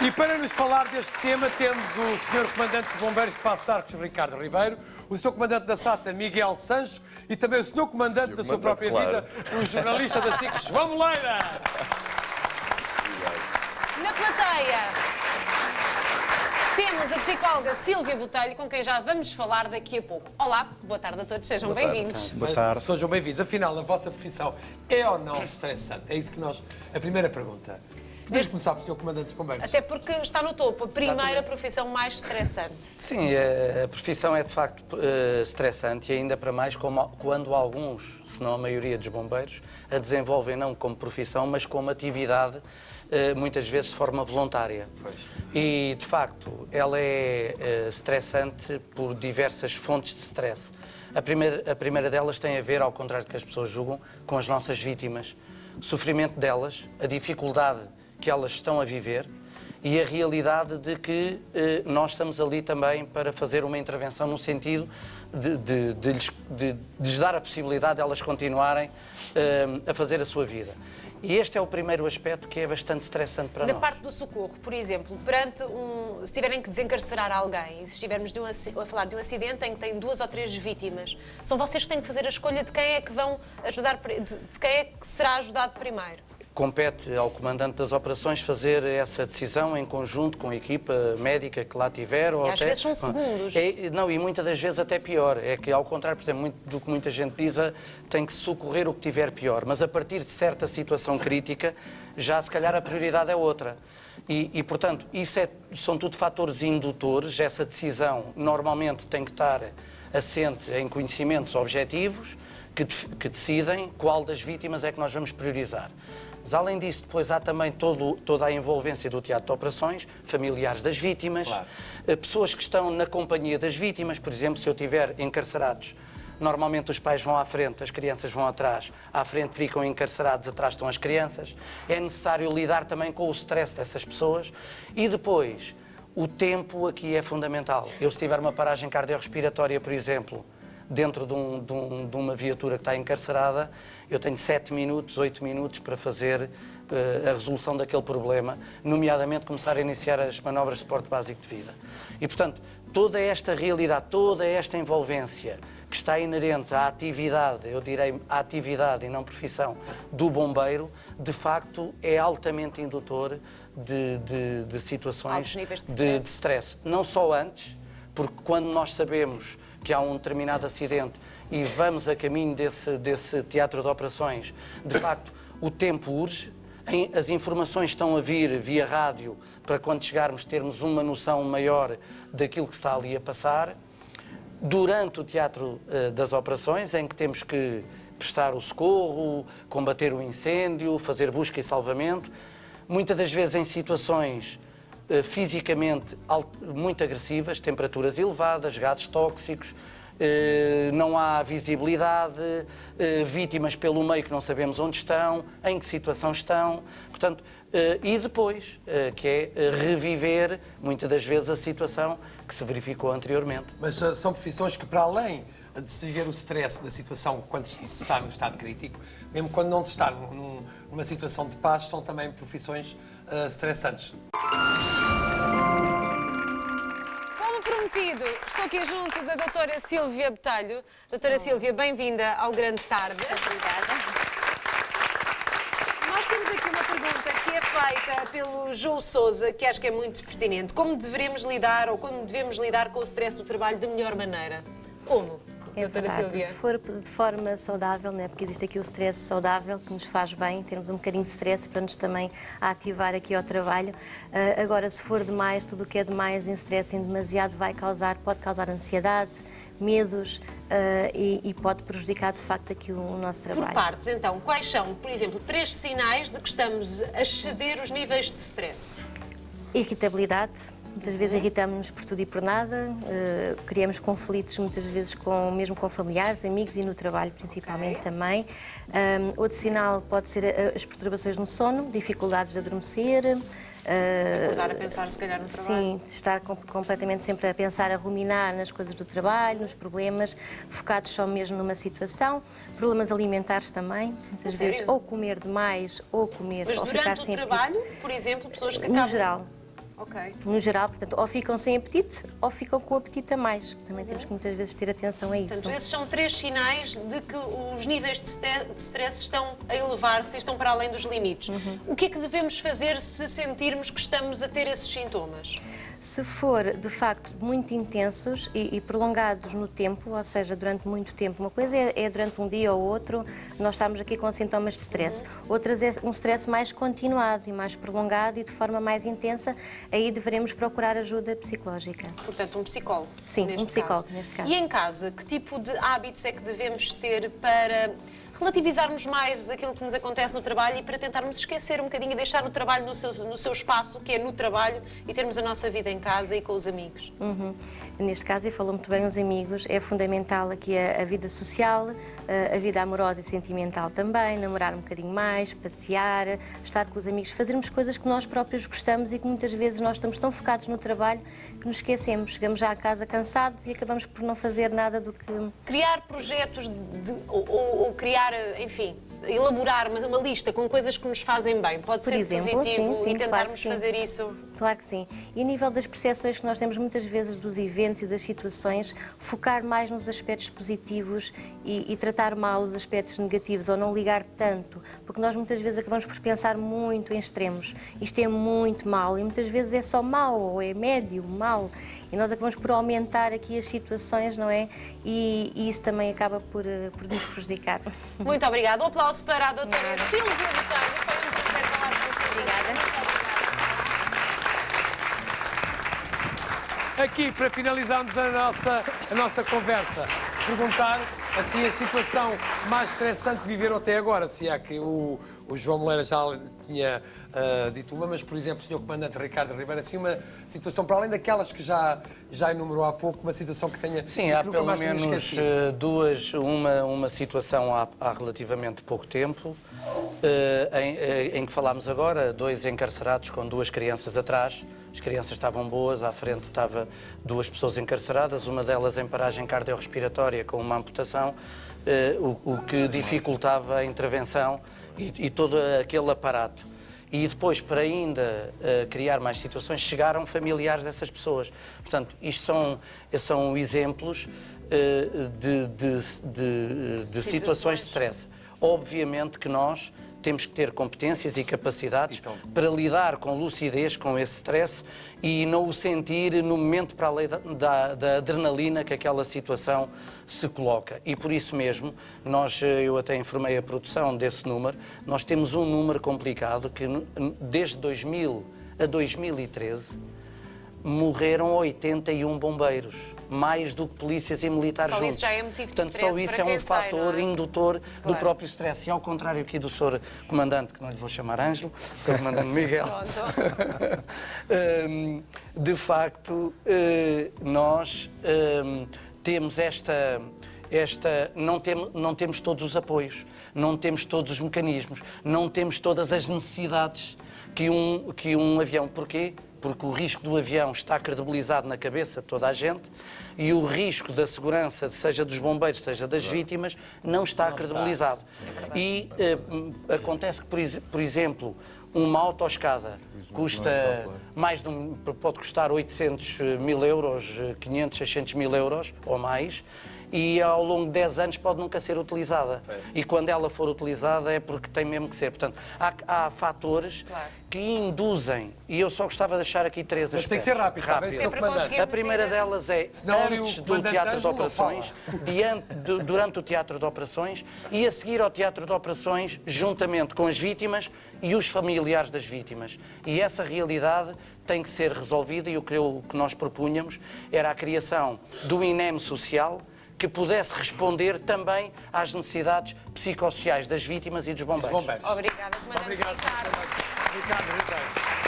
E para nos falar deste tema, temos o Sr. Comandante de Bombeiros de Paços de Arcos, Ricardo Ribeiro, o Sr. Comandante da SATA, Miguel Sancho, e também o Sr. Comandante da sua própria vida, o jornalista da SIC, João Moleira. Na plateia, temos a psicóloga Sílvia Botelho, com quem já vamos falar daqui a pouco. Olá, boa tarde a todos, sejam bem-vindos. Boa tarde. Sejam bem-vindos. Afinal, a vossa profissão é ou não estressante? É isso que nós... A primeira pergunta. Podemos começar pelo Sr. Comandante dos Bombeiros. Até porque está no topo, a primeira profissão mais estressante. Sim, a profissão é de facto estressante e ainda para mais quando alguns, se não a maioria dos bombeiros, a desenvolvem não como profissão, mas como atividade, muitas vezes de forma voluntária. Pois. E, de facto, ela é estressante por diversas fontes de stress. A primeira delas tem a ver, ao contrário do que as pessoas julgam, com as nossas vítimas. O sofrimento delas, a dificuldade que elas estão a viver e a realidade de que nós estamos ali também para fazer uma intervenção no sentido de lhes dar a possibilidade de elas continuarem a fazer a sua vida. E este é o primeiro aspecto que é bastante estressante para nós. Na parte do socorro, por exemplo, se tiverem que desencarcerar alguém, se estivermos a falar de um acidente em que tem 2 ou 3 vítimas, são vocês que têm que fazer a escolha de quem é que vão ajudar, de quem é que será ajudado primeiro. Compete ao comandante das operações fazer essa decisão em conjunto com a equipa médica que lá tiver. Ou às vezes são segundos. Não, e muitas das vezes até pior. É que, ao contrário, por exemplo, do que muita gente diz, tem que socorrer o que tiver pior. Mas a partir de certa situação crítica, já se calhar a prioridade é outra. E portanto, isso são tudo fatores indutores. Essa decisão normalmente tem que estar assente em conhecimentos objetivos que decidem qual das vítimas é que nós vamos priorizar. Mas, além disso, depois há também toda a envolvência do teatro de operações, familiares das vítimas, claro. Pessoas que estão na companhia das vítimas, por exemplo, se eu tiver encarcerados, normalmente os pais vão à frente, as crianças vão atrás, à frente ficam encarcerados, atrás estão as crianças. É necessário lidar também com o stress dessas pessoas e depois, o tempo aqui é fundamental. Eu, se tiver uma paragem cardiorrespiratória, por exemplo, dentro de uma viatura que está encarcerada, eu tenho 7 minutos, 8 minutos para fazer a resolução daquele problema, nomeadamente começar a iniciar as manobras de suporte básico de vida. E, portanto, toda esta realidade, toda esta envolvência que está inerente à atividade, eu direi à atividade e não profissão, do bombeiro, de facto é altamente indutor de situações de stress. Não só antes, porque quando nós sabemos que há um determinado acidente e vamos a caminho desse teatro de operações, de facto, o tempo urge, as informações estão a vir via rádio para quando chegarmos termos uma noção maior daquilo que está ali a passar. Durante o teatro das operações, em que temos que prestar o socorro, combater o incêndio, fazer busca e salvamento, muitas das vezes em situações fisicamente muito agressivas, temperaturas elevadas, gases tóxicos, não há visibilidade, vítimas pelo meio que não sabemos onde estão, em que situação estão, portanto, e depois, que é reviver, muitas das vezes, a situação que se verificou anteriormente. Mas são profissões que, para além de se ver o stress da situação quando se está no estado crítico, mesmo quando não se está numa situação de paz, são também profissões estressantes. Como prometido, estou aqui junto da doutora Sílvia Botelho. Doutora Sílvia, bem-vinda ao Grande Tarde. Obrigada. Nós temos aqui uma pergunta que é feita pelo João Sousa, que acho que é muito pertinente. Como devemos lidar com o stress do trabalho de melhor maneira? Como? É verdade, se for de forma saudável, né? Porque existe aqui o stress saudável que nos faz bem, termos um bocadinho de stress para nos também ativar aqui ao trabalho. Agora, se for demais, tudo o que é demais em stress, em demasiado, pode causar ansiedade, medos e pode prejudicar de facto aqui o nosso trabalho. Por partes, então, quais são, por exemplo, 3 sinais de que estamos a exceder os níveis de stress? Irritabilidade. Muitas vezes irritamos-nos por tudo e por nada, criamos conflitos muitas vezes mesmo com familiares, amigos e no trabalho principalmente também. Outro sinal pode ser as perturbações no sono, dificuldades de adormecer. Voltar a pensar se calhar no trabalho. Sim, estar completamente sempre a pensar, a ruminar nas coisas do trabalho, nos problemas, focados só mesmo numa situação. Problemas alimentares também, muitas vezes ou comer demais ou comer... Mas ou durante ficar o sempre... trabalho, por exemplo, pessoas que No acabam... geral. Ok. No geral, portanto, ou ficam sem apetite ou ficam com apetite a mais. Também temos que muitas vezes ter atenção a isso. Portanto, esses são 3 sinais de que os níveis de stress estão a elevar-se e estão para além dos limites. O que é que devemos fazer se sentirmos que estamos a ter esses sintomas? Se for, de facto, muito intensos e prolongados no tempo, ou seja, durante muito tempo, uma coisa é durante um dia ou outro, nós estamos aqui com sintomas de stress. Outras é um stress mais continuado e mais prolongado e de forma mais intensa, aí deveremos procurar ajuda psicológica. Portanto, um psicólogo. Sim, neste um psicólogo, caso. neste caso. E em casa, que tipo de hábitos é que devemos ter para relativizarmos mais aquilo que nos acontece no trabalho e para tentarmos esquecer um bocadinho e deixar o trabalho no seu espaço, que é no trabalho, e termos a nossa vida em casa e com os amigos? Neste caso, e falou muito bem os amigos, é fundamental aqui a vida social, a vida amorosa e sentimental também, namorar um bocadinho mais, passear, estar com os amigos, fazermos coisas que nós próprios gostamos e que muitas vezes nós estamos tão focados no trabalho que nos esquecemos. Chegamos já a casa cansados e acabamos por não fazer nada do que... Criar projetos ou criar, enfim, elaborar uma lista com coisas que nos fazem bem. Pode Por ser exemplo, positivo sim, e tentarmos claro que sim. fazer isso. Claro que sim. E a nível das percepções que nós temos muitas vezes dos eventos e das situações, focar mais nos aspectos positivos e tratar mal os aspectos negativos ou não ligar tanto, porque nós muitas vezes acabamos por pensar muito em extremos. Isto é muito mau e muitas vezes é só mau ou é médio, mau. E nós acabamos por aumentar aqui as situações, não é? E isso também acaba por nos prejudicar. Muito obrigada. Um aplauso para a doutora Nada. Silvia Botelho. Foi um prazer falar com você. Obrigada. Aqui, para finalizarmos a nossa conversa, perguntar assim a situação mais estressante de viver até agora, se é que o João Moleira já tinha dito uma, mas, por exemplo, o Sr. Comandante Ricardo Ribeiro, assim, uma situação, para além daquelas que já enumerou há pouco, uma situação que tenha... Sim, há pelo menos duas, uma situação há relativamente pouco tempo, em que falámos agora, 2 encarcerados com 2 crianças atrás. As crianças estavam boas, à frente estava 2 pessoas encarceradas, uma delas em paragem cardiorrespiratória com uma amputação, o que dificultava a intervenção e todo aquele aparato. E depois, para ainda criar mais situações, chegaram familiares dessas pessoas. Portanto, isto são exemplos de situações de stress. Obviamente que nós temos que ter competências e capacidades para lidar com lucidez com esse stress e não o sentir no momento para além da adrenalina que aquela situação se coloca. E por isso mesmo, eu até informei a produção desse número, nós temos um número complicado que desde 2000 a 2013 morreram 81 bombeiros. Mais do que polícias e militares Só juntos. isso já é motivo de Portanto, stress só isso para é quem um sai, fator não é? indutor Claro. do próprio stress. E ao contrário aqui do Sr. Comandante, que não lhe vou chamar Ângelo, Sr. Comandante Miguel, de facto, nós temos não temos todos os apoios, não temos todos os mecanismos, não temos todas as necessidades que um avião. Porquê? Porque o risco do avião está credibilizado na cabeça de toda a gente e o risco da segurança, seja dos bombeiros, seja das vítimas, não está credibilizado. E acontece que, por exemplo, uma autoescada custa pode custar 800 mil euros, 500, 600 mil euros ou mais, e ao longo de 10 anos pode nunca ser utilizada. E quando ela for utilizada é porque tem mesmo que ser. Portanto, há fatores que induzem, e eu só gostava de deixar aqui 3 aspectos. Mas tem que ser rápido. Sempre conseguimos A primeira delas é antes do teatro de operações, durante o teatro de operações e a seguir ao teatro de operações, juntamente com as vítimas e os familiares das vítimas. E essa realidade tem que ser resolvida e o que nós propunhamos era a criação do INEM social que pudesse responder também às necessidades psicossociais das vítimas e dos bombeiros. Obrigada, Comandante Ricardo. Ricardo Ribeiro.